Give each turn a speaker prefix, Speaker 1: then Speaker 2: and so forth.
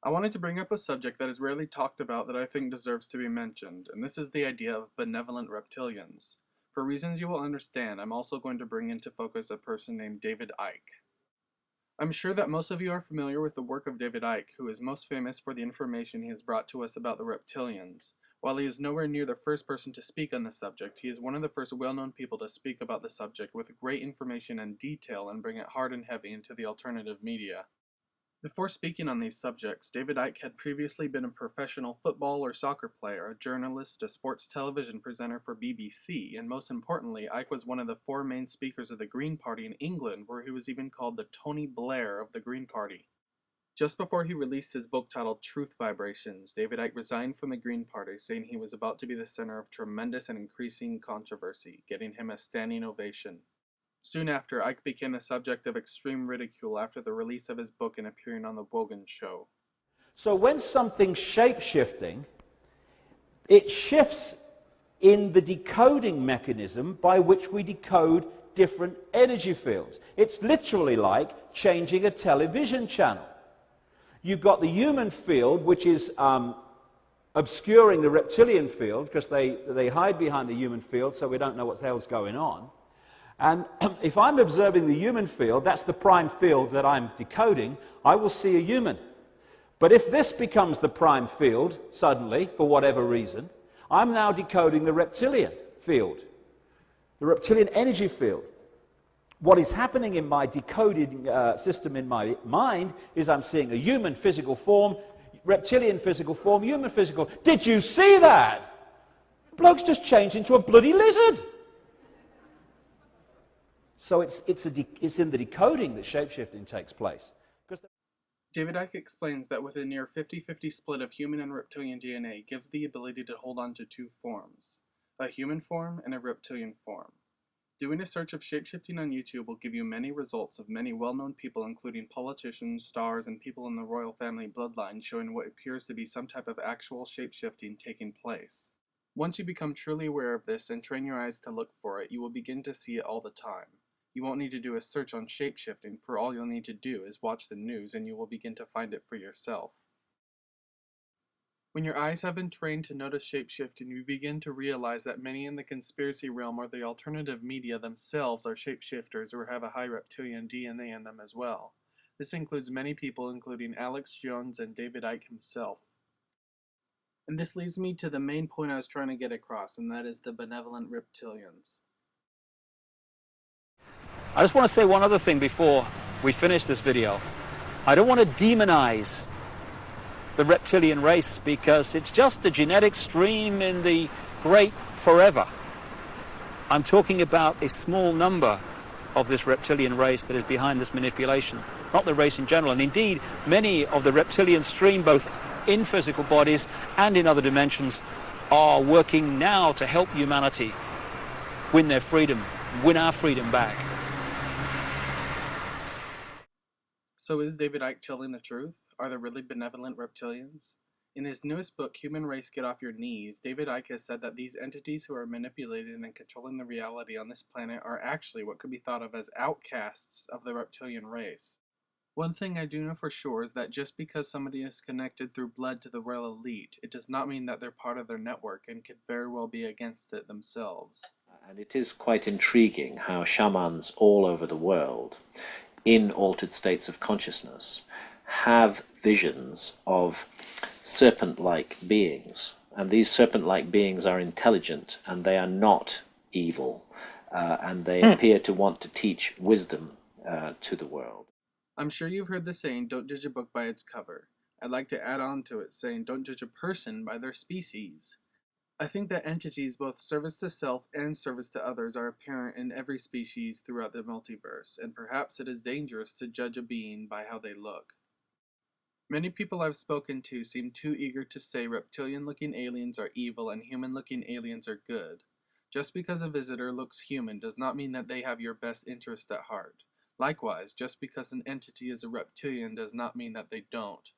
Speaker 1: I wanted to bring up a subject that is rarely talked about that I think deserves to be mentioned, and this is the idea of benevolent reptilians. For reasons you will understand, I'm also going to bring into focus a person named David Icke. I'm sure that most of you are familiar with the work of David Icke, who is most famous for the information he has brought to us about the reptilians. While he is nowhere near the first person to speak on the subject, he is one of the first well-known people to speak about the subject with great information and detail and bring it hard and heavy into the alternative media. Before speaking on these subjects, David Icke had previously been a professional football or soccer player, a journalist, a sports television presenter for BBC, and most importantly, Icke was one of the four main speakers of the Green Party in England, where he was even called the Tony Blair of the Green Party. Just before he released his book titled Truth Vibrations, David Icke resigned from the Green Party, saying he was about to be the center of tremendous and increasing controversy, getting him a standing ovation. Soon after, Icke became the subject of extreme ridicule after the release of his book and appearing on The Wogan Show.
Speaker 2: So when something's shape-shifting, it shifts in the decoding mechanism by which we decode different energy fields. It's literally like changing a television channel. You've got the human field, which is obscuring the reptilian field, because they hide behind the human field, so we don't know what the hell's going on. And if I'm observing the human field, that's the prime field that I'm decoding, I will see a human. But if this becomes the prime field, suddenly, for whatever reason, I'm now decoding the reptilian field, the reptilian energy field. What is happening in my decoded system in my mind is I'm seeing a human physical form, reptilian physical form, human physical. Did you see that? The bloke's just changed into a bloody lizard. So it's in the decoding that shapeshifting takes place.
Speaker 1: David Icke explains that with a near 50-50 split of human and reptilian DNA gives the ability to hold on to two forms, a human form and a reptilian form. Doing a search of shapeshifting on YouTube will give you many results of many well-known people, including politicians, stars, and people in the royal family bloodline, showing what appears to be some type of actual shapeshifting taking place. Once you become truly aware of this and train your eyes to look for it, you will begin to see it all the time. You won't need to do a search on shapeshifting, for all you'll need to do is watch the news and you will begin to find it for yourself. When your eyes have been trained to notice shapeshifting, you begin to realize that many in the conspiracy realm or the alternative media themselves are shapeshifters or have a high reptilian DNA in them as well. This includes many people, including Alex Jones and David Icke himself. And this leads me to the main point I was trying to get across, and that is the benevolent reptilians.
Speaker 3: I just want to say one other thing before we finish this video. I don't want to demonize the reptilian race because it's just a genetic stream in the great forever. I'm talking about a small number of this reptilian race that is behind this manipulation, not the race in general. And indeed, many of the reptilian stream, both in physical bodies and in other dimensions, are working now to help humanity win their freedom, win our freedom back.
Speaker 1: So is David Icke telling the truth? Are there really benevolent reptilians? In his newest book, Human Race Get Off Your Knees, David Icke has said that these entities who are manipulating and controlling the reality on this planet are actually what could be thought of as outcasts of the reptilian race. One thing I do know for sure is that just because somebody is connected through blood to the royal elite, it does not mean that they're part of their network and could very well be against it themselves.
Speaker 4: And it is quite intriguing how shamans all over the world, in altered states of consciousness, have visions of serpent-like beings. And these serpent-like beings are intelligent and they are not evil. And they appear to want to teach wisdom to the world.
Speaker 1: I'm sure you've heard the saying, don't judge a book by its cover. I'd like to add on to it saying, don't judge a person by their species. I think that entities, both service to self and service to others, are apparent in every species throughout the multiverse, and perhaps it is dangerous to judge a being by how they look. Many people I've spoken to seem too eager to say reptilian-looking aliens are evil and human-looking aliens are good. Just because a visitor looks human does not mean that they have your best interest at heart. Likewise, just because an entity is a reptilian does not mean that they don't.